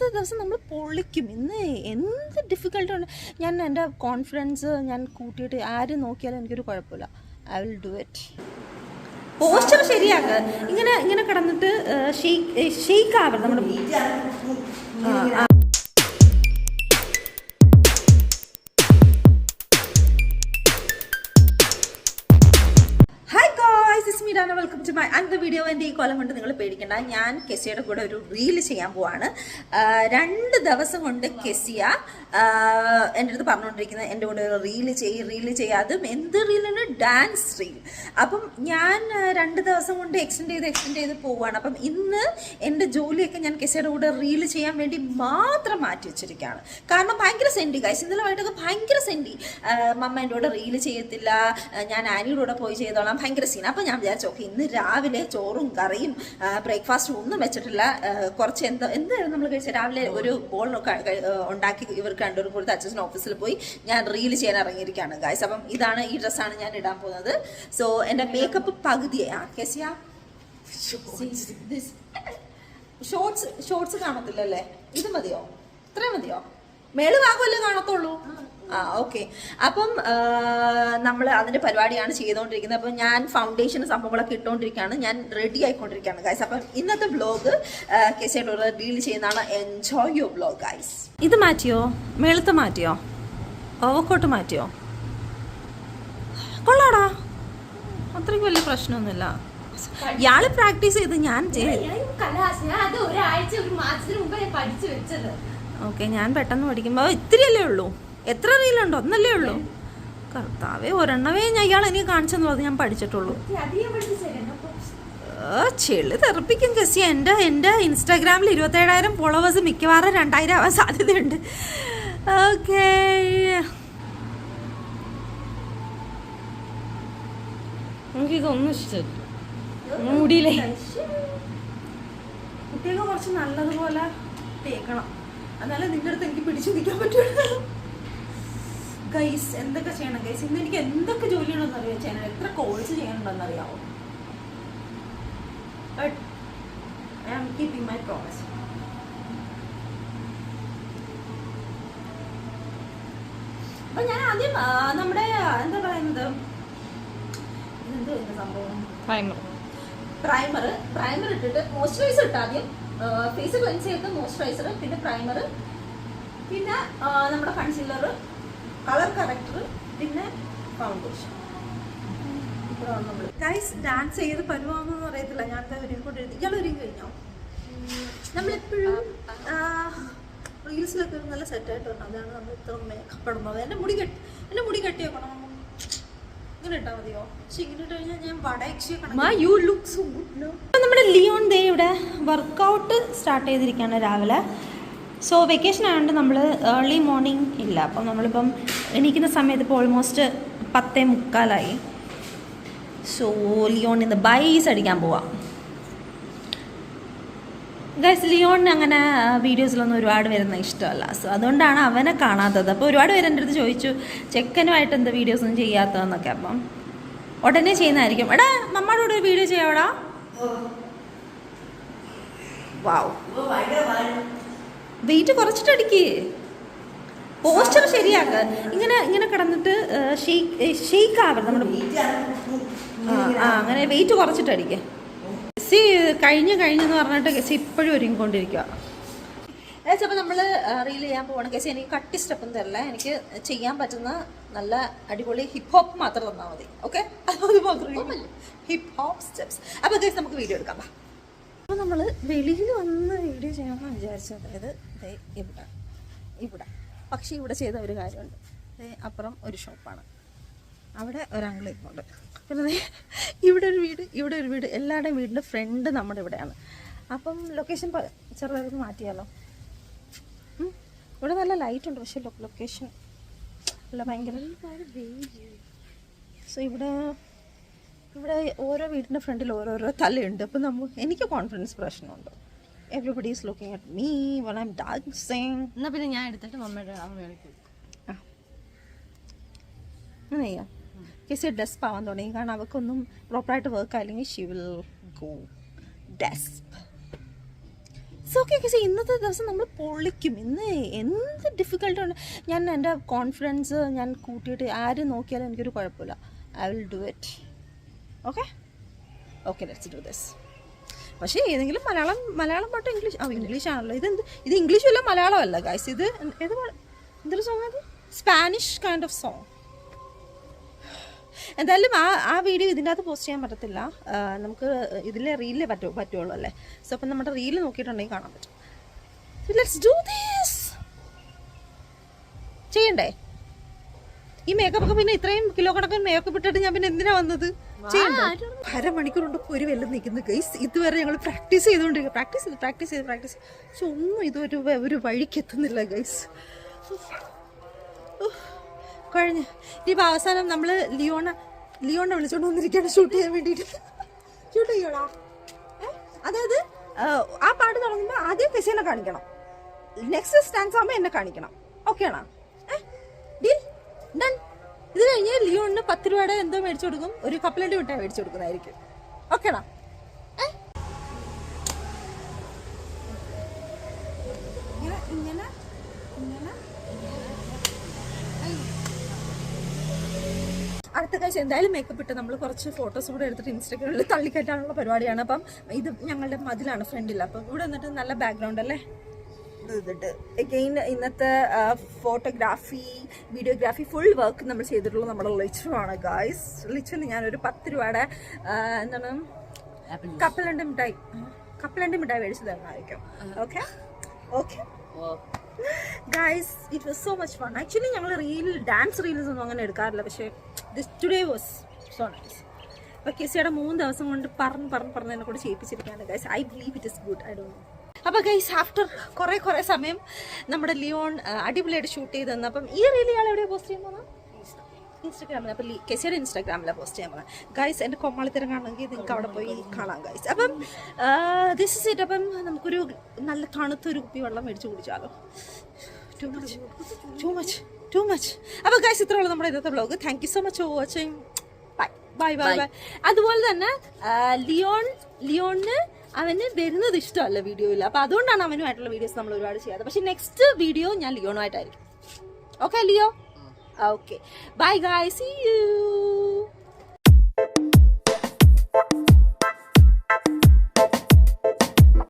ഇന്നത്തെ ദിവസം നമ്മൾ പൊളിക്കും. ഇന്ന് എന്ത് ഡിഫിക്കൽട്ടി ഉണ്ട്, ഞാൻ എൻ്റെ കോൺഫിഡൻസ് ഞാൻ കൂട്ടിയിട്ട് ആരും നോക്കിയാലും എനിക്കൊരു കുഴപ്പമില്ല. I will do it. Poster ശരിയാക്കുക. ഇങ്ങനെ ഇങ്ങനെ കിടന്നിട്ട് ഷെയ്ക്ക് ആവരുത് നമ്മുടെ. Welcome to my another video. എൻ്റെ ഈ കോലം കൊണ്ട് നിങ്ങൾ പേടിക്കണ്ട, ഞാൻ കെസിയുടെ കൂടെ ഒരു റീല് ചെയ്യാൻ പോവാണ്. 2 ദിവസം കൊണ്ട് കെസിയ എൻ്റെ അടുത്ത് പറഞ്ഞുകൊണ്ടിരിക്കുന്നത് എൻ്റെ കൂടെ ഒരു റീല് ചെയ്യാതും എന്ത് റീലാണ്, ഡാൻസ് റീൽ. അപ്പം ഞാൻ 2 ദിവസം കൊണ്ട് എക്സ്റ്റെൻഡ് ചെയ്ത് പോവുകയാണ്. അപ്പം ഇന്ന് എൻ്റെ ജോലിയൊക്കെ ഞാൻ കെസിയുടെ കൂടെ റീല് ചെയ്യാൻ വേണ്ടി മാത്രം മാറ്റി വെച്ചിരിക്കുകയാണ്. കാരണം ഭയങ്കര സെൻഡി ഗൈസ്, ഇന്നലെ വൈകിട്ടൊക്കെ ഭയങ്കര സെൻഡി. മമ്മ എൻ്റെ കൂടെ റീല് ചെയ്യത്തില്ല, ഞാൻ ആനിയുടെ കൂടെ പോയി ചെയ്തോളാം, ഭയങ്കര സീൻ. അപ്പം ഞാൻ വിചാരിച്ചു ഓക്കെ ഇന്ന് രാവിലെ ചോറും കറിയും ബ്രേക്ക്ഫാസ്റ്റും ഒന്നും വെച്ചിട്ടില്ല, കുറച്ച് എന്തായിരുന്നു നമ്മൾ കഴിച്ചത്, രാവിലെ ഒരു ബോൾ ഉണ്ടാക്കി ഇവർക്ക് രണ്ടുപേരും കൊടുത്ത് അച്ഛൻ ഓഫീസിൽ പോയി ഞാൻ റീൽ ചെയ്യാൻ ഇറങ്ങിയിരിക്കുകയാണ് ഗൈസ്. അപ്പം ഇതാണ്, ഈ ഡ്രസ്സാണ് ഞാൻ ഇടാൻ പോകുന്നത്. സോ എൻ്റെ മേക്കപ്പ് പകുതിയാ കെസിയ. ഷോർട്സ് കാണത്തില്ലല്ലേ, ഇത് മതിയോ, ഇത്രയും മതിയോ, മേളുഭാഗമല്ലേ കാണത്തുള്ളൂ. ഓക്കെ. അപ്പം നമ്മൾ അതിൻ്റെ പരിപാടിയാണ് ചെയ്തുകൊണ്ടിരിക്കുന്നത്. അപ്പം ഞാൻ ഫൗണ്ടേഷൻ സംഭവങ്ങളൊക്കെ ഇട്ടുകൊണ്ടിരിക്കുകയാണ്, ഞാൻ റെഡി ആയിക്കൊണ്ടിരിക്കുകയാണ് ഗൈസ്. അപ്പം ഇന്നത്തെ വ്ലോഗ് കെസിയായിട്ട് റീൽ ചെയ്യുന്നതാണ്. Enjoy your vlog guys. ഇത് മാറ്റിയോ, മേളത്ത് മാറ്റിയോ, ഓവർകോട്ട് മാറ്റിയോ, കൊള്ളാടാ, അത്രയ്ക്ക് വലിയ പ്രശ്നമൊന്നുമില്ല. ഇയാള് പ്രാക്ടീസ് ചെയ്ത് ഞാൻ ഓക്കെ. ഞാൻ പെട്ടെന്ന് പഠിക്കുമ്പോൾ ഇത്തിരിയല്ലേ ഉള്ളൂ, എത്ര റീലുണ്ടോ, ഒന്നല്ലേ ഉള്ളൂ. കർത്താവേ, ഒരെണ്ണവേ ഇയാൾ എനിക്ക് കാണിച്ചെന്നുള്ളത് ഞാൻ പഠിച്ചിട്ടുള്ളൂ. ചെളി തെറിപ്പിക്കും കെസിയ. എൻ്റെ ഇൻസ്റ്റാഗ്രാമിൽ 27,000 ഫോളോവേഴ്സ് മിക്കവാറും 2,000 ആവാൻ സാധ്യതയുണ്ട്. ഓക്കെ, എനിക്കിതൊന്നും ഇഷ്ടമില്ല. മുടിയിലേ കുട്ടിയൊക്കെ കുറച്ച് നല്ലതുപോലെ തേക്കണം, എന്നാലേ നിന്റെ അടുത്ത് എനിക്ക് പിടിച്ചു നിൽക്കാൻ പറ്റുള്ളൂ. ഗൈസ് എന്തൊക്കെ ചെയ്യണം ഗൈസ്, ഇന്ന് എനിക്ക് എന്തൊക്കെ ജോലിയുണ്ടെന്ന് അറിയാം, ചെയ്യണം, എത്ര കോഴ്സ് ചെയ്യാനുണ്ടെന്ന് അറിയാമോ. But I am keeping my promise. അപ്പൊ ഞാൻ ആദ്യം നമ്മുടെ എന്താ പറയുന്നത്, ഇതെന്തോ ഇതിന്റെ സംഭവം, പ്രൈമർ ഇട്ടിട്ട് മോയ്സ്ചറൈസർ ഇട്ട് ആദ്യം ഫേസ് ക്ലെൻസ് ചെയ്ത് മോയ്സ്ചറൈസർ, പിന്നെ പ്രൈമർ, പിന്നെ നമ്മുടെ കൺസീലർ, കളർ കറക്റ്റർ, പിന്നെ ഫൗണ്ടേഷൻ. ഗൈസ് ഡാൻസ് ചെയ്ത് പരുവാണെന്ന് അറിയത്തില്ല, ഞാൻ ഒരുങ്ങിക്കൊണ്ടിരുന്നു. ഇയാൾ ഒരുങ്ങി കഴിഞ്ഞോ? നമ്മളെപ്പോഴും റീൽസിലൊക്കെ നല്ല സെറ്റായിട്ട് വരണം, അതാണ് നമ്മൾ ഇത്ര മേക്കപ്പ് ഇടുന്നത്. എൻ്റെ മുടി കെട്ടി വെക്കണം, ഇങ്ങനെ ഇട്ടാൽ മതിയോ? പക്ഷെ ഇങ്ങനെ ഇട്ട് കഴിഞ്ഞാൽ ഞാൻ നമ്മുടെ ലിയോൺ ദേ ഇവിടെ വർക്കൗട്ട് സ്റ്റാർട്ട് ചെയ്തിരിക്കുകയാണ് രാവിലെ. സോ വെക്കേഷൻ ആയതുകൊണ്ട് നമ്മൾ ഏർലി മോർണിംഗ് ഇല്ല. അപ്പം നമ്മളിപ്പം എണീക്കുന്ന സമയത്ത് ഇപ്പോൾ ഓൾമോസ്റ്റ് 10:45. സോ ലിയോൺ ഇന്ന് ബൈസ് അടിക്കാൻ പോവാം ഗൈസ്. ലിയോണിന് അങ്ങനെ വീഡിയോസിലൊന്നും ഒരുപാട് വരുന്ന ഇഷ്ടമല്ല, സോ അതുകൊണ്ടാണ് അവനെ കാണാത്തത്. അപ്പോൾ ഒരുപാട് പേര് എൻ്റെ അടുത്ത് ചോദിച്ചു ചെക്കനുമായിട്ട് എന്താ വീഡിയോസൊന്നും ചെയ്യാത്തതെന്നൊക്കെ. അപ്പം ഉടനെ ചെയ്യുന്നതായിരിക്കും. എടാ മമ്മയുടെ കൂടെ ഒരു വീഡിയോ ചെയ്യാവടാ. വാവ്, വെയിറ്റ് കുറച്ചിട്ടടിക്ക്, പോസ്റ്റർ ശരിയാക്കുക. ഇങ്ങനെ കിടന്നിട്ട് ഷെയ്ക്ക് ആവരുത് നമ്മുടെ. അങ്ങനെ വെയിറ്റ് കുറച്ചിട്ടടിക്കുക. കെസി കഴിഞ്ഞെന്ന് പറഞ്ഞിട്ട് കെസി ഇപ്പോഴും ഒരുങ്ങിക്കൊണ്ടിരിക്കുക. അപ്പോൾ നമ്മൾ റീൽ ചെയ്യാൻ പോകണം. കെസി എനിക്ക് കട്ടി സ്റ്റെപ്പൊന്നും തരില്ല, എനിക്ക് ചെയ്യാൻ പറ്റുന്ന നല്ല അടിപൊളി ഹിപ്പ് ഹോപ്പ് മാത്രം തന്നാൽ മതി. ഓക്കെ, അത് മാത്രമേ ഹിപ്പ് ഹോപ്പ് സ്റ്റെപ്സ്. അപ്പോൾ കെസി നമുക്ക് വീഡിയോ എടുക്കാം. അപ്പോൾ നമ്മൾ വെളിയിൽ വന്ന് വീഡിയോ ചെയ്യാമെന്ന് വിചാരിച്ചത്, അതായത് ഇവിടെ പക്ഷേ ഇവിടെ ചെയ്ത ഒരു കാര്യമുണ്ട്. അപ്പുറം ഒരു ഷോപ്പാണ്, അവിടെ ഒരാങ്കിൾ ഇരിപ്പുണ്ട്. പിന്നെ ഇവിടെ ഒരു വീട്, എല്ലാവരുടെയും വീടിൻ്റെ ഫ്രണ്ട് നമ്മുടെ ഇവിടെയാണ്. അപ്പം ലൊക്കേഷൻ ചെറുതായിട്ട് മാറ്റിയാലോ. ഇവിടെ നല്ല ലൈറ്റ് ഉണ്ട്, പക്ഷേ ലൊക്കേഷൻ അല്ല, ഭയങ്കര. സോ ഇവിടെ ഓരോ വീടിൻ്റെ ഫ്രണ്ടിൽ ഓരോരോ തലയുണ്ട്. അപ്പം എനിക്ക് കോൺഫിഡൻസ് പ്രശ്നമുണ്ട്. Everybody is looking at me when I M dancing. എന്നാൽ പിന്നെ ഞാൻ എടുത്തിട്ട് മമ്മയുടെ അങ്ങനെ ചെയ്യാം. കെസി ഡെസ്പ് ആവാൻ തുടങ്ങി, കാരണം അവൾക്കൊന്നും പ്രോപ്പറായിട്ട് വർക്ക് ആയില്ലെങ്കിൽ ഷി വിൽ ഗോ ഡെസ്പ്. സോ ഓക്കെ കേസ് ഇന്നത്തെ ദിവസം നമ്മൾ പൊളിക്കും. ഇന്ന് എന്ത് ഡിഫിക്കൽട്ടുണ്ട്. ഞാൻ എൻ്റെ കോൺഫിഡൻസ് ഞാൻ കൂട്ടിയിട്ട് ആരും നോക്കിയാലും എനിക്കൊരു കുഴപ്പമില്ല. I will do it. Okay okay, let's do this. പക്ഷേ ഏതെങ്കിലും മലയാളം പാട്ടോ ഇംഗ്ലീഷാണല്ലോ. ഇത് ഇംഗ്ലീഷും അല്ല മലയാളം അല്ല ഗൈസ്. ഇത് എന്തൊരു സോങ് അത്? Spanish kind of song. എന്തായാലും ആ വീഡിയോ ഇതിൻ്റെ അകത്ത് പോസ്റ്റ് ചെയ്യാൻ പറ്റത്തില്ല. നമുക്ക് ഇതിലെ റീലിലേ പറ്റുള്ളൂ അല്ലേ. സോ അപ്പം നമ്മുടെ റീല് നോക്കിയിട്ടുണ്ടെങ്കിൽ കാണാൻ പറ്റും. So let's do this. ചെയ്യണ്ടേ ഈ മേക്കപ്പ് ഒക്കെ? പിന്നെ ഇത്രയും കിലോ കണക്കിന് മേക്കപ്പ് ഇട്ടിട്ട് ഞാൻ പിന്നെ എന്തിനാ വന്നത്? ചെയ്യണ്ടോ? അരമണിക്കൂർ കൊണ്ട് ഒരു വെല്ലം നിൽക്കുന്നു ഗൈസ്. ഇതുവരെ ഞങ്ങൾ പ്രാക്ടീസ് ചെയ്തുകൊണ്ടിരിക്കുക. പ്രാക്ടീസ് ചെയ്ത് പക്ഷെ ഒന്നും ഇതൊരു വഴിക്ക് എത്തുന്നില്ല ഗൈസ്. കഴിഞ്ഞ് ഇനിയിപ്പോൾ അവസാനം നമ്മൾ ലിയോണെ വിളിച്ചോണ്ട് വന്നിരിക്കുകയാണ് ഷൂട്ട് ചെയ്യാൻ വേണ്ടിയിട്ട്. ഷൂട്ട് ചെയ്യണോ? അതായത് ആ പാട്ട് തുടങ്ങുമ്പോൾ ആദ്യം കെസിനെ കാണിക്കണം, നെക്സ്റ്റ് സ്റ്റാൻസ് ആകുമ്പോൾ എന്നെ കാണിക്കണം. ഓക്കെ ആണോ? Deal done. ഇത് കഴിഞ്ഞ് ലിയോണിന് 10 രൂപയുടെ എന്തോ മേടിച്ചു കൊടുക്കും, ഒരു കപ്പലണ്ടി മിഠായി മേടിച്ചു കൊടുക്കുന്നതായിരിക്കും. ഓക്കെ ആണോ? ഇങ്ങനെ അടുത്ത കാഴ്ച എന്തായാലും മേക്കപ്പ് ഇട്ട് നമ്മൾ കുറച്ച് ഫോട്ടോസ് കൂടെ എടുത്തിട്ട് ഇൻസ്റ്റാഗ്രാമിൽ തള്ളിക്കറ്റാനുള്ള പരിപാടിയാണ്. അപ്പം ഇത് ഞങ്ങളുടെ മതിലാണ് ഫ്രണ്ടിൽ. അപ്പം ഇവിടെ വന്നിട്ട് നല്ല ബാക്ക്ഗ്രൗണ്ട് അല്ലേ ഇതിട്ട്. എഗെയിൻ ഇന്നത്തെ ഫോട്ടോഗ്രാഫി വീഡിയോഗ്രാഫി ഫുൾ വർക്ക് നമ്മൾ ചെയ്തിട്ടുള്ളത് നമ്മുടെ ലിച്ചുവാണ് ഗായ്സ്. ലിച്ചുവിന് ഞാനൊരു 10 രൂപയുടെ എന്താണ് കപ്പലണ്ടി മിഠായി മേടിച്ചു തരണമായിരിക്കും. Okay okay guys, it was so much fun. Actually ഞങ്ങൾ ഡാൻസ് റീൽസ് ഒന്നും അങ്ങനെ എടുക്കാറില്ല, പക്ഷേ ടുഡേ വാസ് സോ നൈസ്. അപ്പോൾ കെസിയുടെ 3 ദിവസം കൊണ്ട് പറഞ്ഞ് എന്നെ കൂടെ ചെയ്യിപ്പിച്ചിരിക്കുകയാണ് guys. I believe it is good. I don't know. അപ്പോൾ ഗൈസ് ആഫ്റ്റർ കുറേ സമയം നമ്മുടെ ലിയോൺ അടിപൊളിയായിട്ട് ഷൂട്ട് ചെയ്ത് തന്നു. അപ്പം ഈ റീൽ ഇയാൾ എവിടെയാണ് പോസ്റ്റ് ചെയ്യുമ്പോൾ? ഇൻസ്റ്റാഗ്രാമിൽ. അപ്പോൾ കെസിയുടെ ഇൻസ്റ്റാഗ്രാമിലാണ് പോസ്റ്റ് ചെയ്യാൻ പറഞ്ഞത് ഗൈസ്. എൻ്റെ കൊമ്മാളിത്തരം കാണണമെങ്കിൽ നിങ്ങൾക്ക് അവിടെ പോയി കാണാം ഗൈസ്. അപ്പം ദിസ് ഇസ് ഇറ്റ്. അപ്പം നമുക്കൊരു നല്ല തണുത്തൊരു കുപ്പി വെള്ളം മേടിച്ച് കുടിച്ചാലോ? Too much. അപ്പോൾ ഗൈസ് ഇത്രയുള്ള നമ്മുടെ ഇന്നത്തെ vlog. Thank you so much for watching. Bye. അതുപോലെ തന്നെ ലിയോണിന് അവന് വരുന്നത് ഇഷ്ടമല്ല വീഡിയോയിൽ. അപ്പോൾ അതുകൊണ്ടാണ് അവനുമായിട്ടുള്ള വീഡിയോസ് നമ്മൾ ഒരുപാട് ചെയ്യാറ്. പക്ഷേ നെക്സ്റ്റ് വീഡിയോ ഞാൻ ലിയോണുമായിട്ടായിരിക്കും. Okay Leo? Okay. Bye guys. See you.